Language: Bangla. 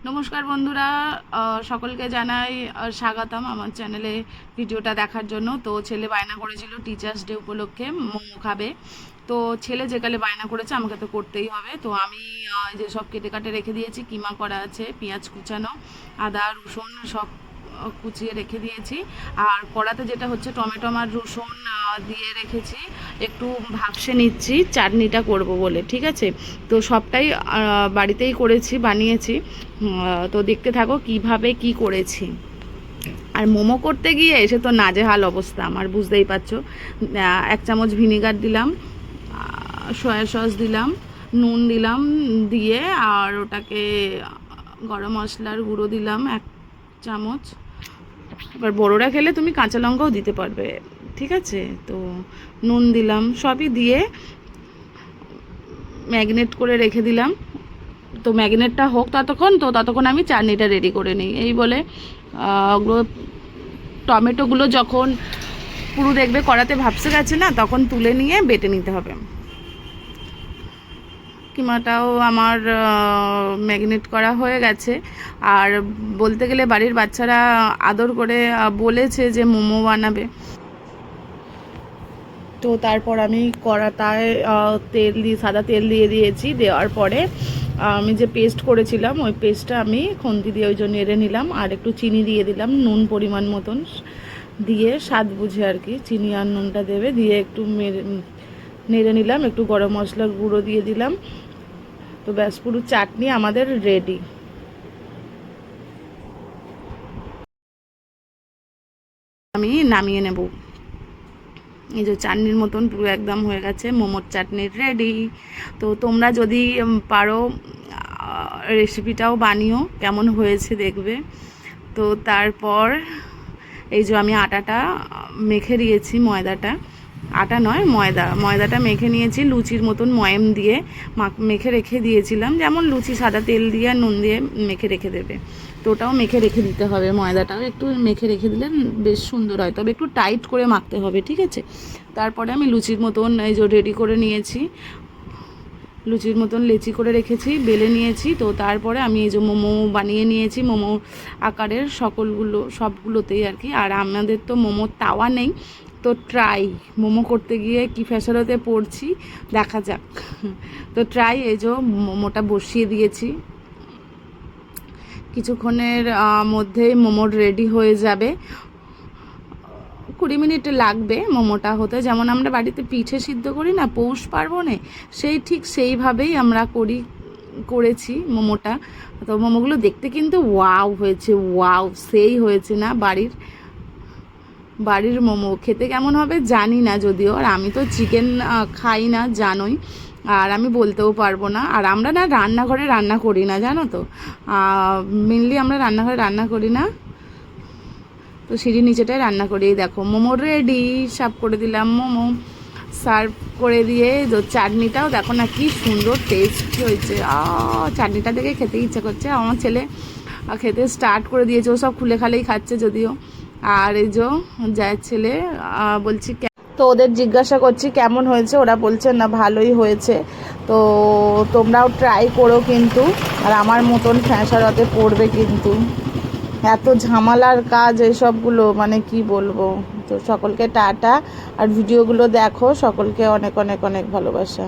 নমস্কার বন্ধুরা, সকলকে জানাই স্বাগতম আমার চ্যানেলে ভিডিওটা দেখার জন্য। তো ছেলে বায়না করেছিল টিচার্স ডে উপলক্ষে মোমো খাবে। তো ছেলে যেকালে বায়না করেছে আমাকে তো করতেই হবে। তো আমি যে সব কেটে কাটে রেখে দিয়েছি, কিমা করা আছে, পেঁয়াজ কুচানো, আদা রসুন সব কুচিয়ে রেখে দিয়েছি। আর কড়াতে যেটা হচ্ছে টমেটো আর রসুন দিয়ে রেখেছি, একটু ভাপসে নিচ্ছি চাটনিটা করব বলে, ঠিক আছে। তো সবটাই বাড়িতেই করেছি, বানিয়েছি। তো দেখতে থাকো কিভাবে কি করেছি। আর মোমো করতে গিয়ে এসে তো নাজেহাল অবস্থা আমার, বুঝতেই পারছো। 1 চামচ ভিনিগার দিলাম, সয়া সস দিলাম, নুন দিলাম, দিয়ে আর ওটাকে গরম মশলার গুঁড়ো দিলাম 1 চামচ। এবার বড়োরা খেলে তুমি কাঁচা লঙ্কাও দিতে পারবে, ঠিক আছে। তো নুন দিলাম, সবই দিয়ে ম্যাগনেট করে রেখে দিলাম। তো ম্যাগনেটটা হোক ততক্ষণ আমি চাটনিটা রেডি করে নিই। এই বলে ওগুলো টমেটোগুলো যখন পুরো দেখবে কড়াতে ভাপসে গেছে না, তখন তুলে নিয়ে বেটে নিতে হবে। কিমাটাও আমার ম্যাগনেট করা হয়ে গেছে। আর বলতে গেলে বাড়ির বাচ্চারা আদর করে বলেছে যে মোমো বানাবে। তো তারপর আমি কড়াটায় সাদা তেল দিয়ে দিয়েছি। দেওয়ার পরে আমি যে পেস্ট করেছিলাম ওই পেস্টটা আমি খুন্তি দিয়ে ওই জন্য নেড়ে নিলাম। আর একটু চিনি দিয়ে দিলাম, নুন পরিমাণ মতন দিয়ে, স্বাদ বুঝে আর কি চিনি আর নুনটা দেবে, দিয়ে একটু নেড়ে নিলাম। একটু গরম মশলার গুঁড়ো দিয়ে দিলাম। তো ব্যাস, পুরো চাটনি আমাদের রেডি। আমি নামিয়ে নেব। এই যে চাটনির মতন পুরো একদম হয়ে গেছে, মোমোর চাটনির রেডি। তো তোমরা যদি পারো রেসিপিটাও বানিও, কেমন হয়েছে দেখবে। তো তারপর এই যে আমি আটাটা মেখে দিয়েছি, আটা নয় ময়দাটা মেখে নিয়েছি লুচির মতন ময়াম দিয়ে মেখে রেখে দিয়েছিলাম, যেমন লুচি সাদা তেল দিয়ে নুন দিয়ে মেখে রেখে দেবে। তো ওটাও মেখে রেখে দিতে হবে, ময়দাটাও একটু মেখে রেখে দিলে বেশ সুন্দর হয়, তবে একটু টাইট করে মাখতে হবে, ঠিক আছে। তারপরে আমি লুচির মতন এই যে রেডি করে নিয়েছি, লুচির মতন লেচি করে রেখেছি, বেলে নিয়েছি। তো তারপরে আমি এই যে মোমো বানিয়ে নিয়েছি, মোমো আকারের সবগুলোতেই আর কি। আর আমাদের তো মোমোর তাওয়া নেই, তো মোমো করতে গিয়ে কি ফ্যাসালোতে পড়ছি দেখা যাক। তো এই যে মোমোটা বসিয়ে দিয়েছি, কিছুক্ষণের মধ্যেই মোমোর রেডি হয়ে যাবে। 20 মিনিট লাগবে মোমোটা হতে, যেমন আমরা বাড়িতে পিঠে সিদ্ধ করি না পৌষ পার্বণে, ঠিক সেইভাবেই আমরা করেছি মোমোটা। তো মোমোগুলো দেখতে কিন্তু ওয়াও হয়েছে, সেই হয়েছে না বাড়ির মোমো। খেতে কেমন হবে জানি না যদিও, আর আমি তো চিকেন খাই না জানোই, আর আমি বলতেও পারবো না। আর আমরা না রান্নাঘরে রান্না করি না, জানো তো, মেনলি আমরা রান্নাঘরে রান্না করি না, তো সিঁড়ির নিচেটাই রান্না করি। দেখো মোমো রেডি, সার্ভ করে দিলাম মোমো, সার্ভ করে দিয়ে চাটনিটাও দেখো না কি সুন্দর টেস্ট হয়েছে। চাটনিটা দেখে খেতে ইচ্ছা করছে। আমার ছেলে খেতে স্টার্ট করে দিয়েছে, ও সব খুলে খালেই খাচ্ছে যদিও। আর এই যার ছেলে বলছি, তো ওদের জিজ্ঞাসা করছি কেমন হয়েছে, ওরা বলছে না ভালোই হয়েছে। তো তোমরাও ট্রাই করো কিন্তু, আর আমার মতন ফ্যাঁসারতে পড়বে কিন্তু। এত ঝামেলার কাজ এইসবগুলো, মানে কি বলবো। তো সকলকে টাটা, আর ভিডিওগুলো দেখো, সকলকে অনেক অনেক অনেক ভালোবাসা।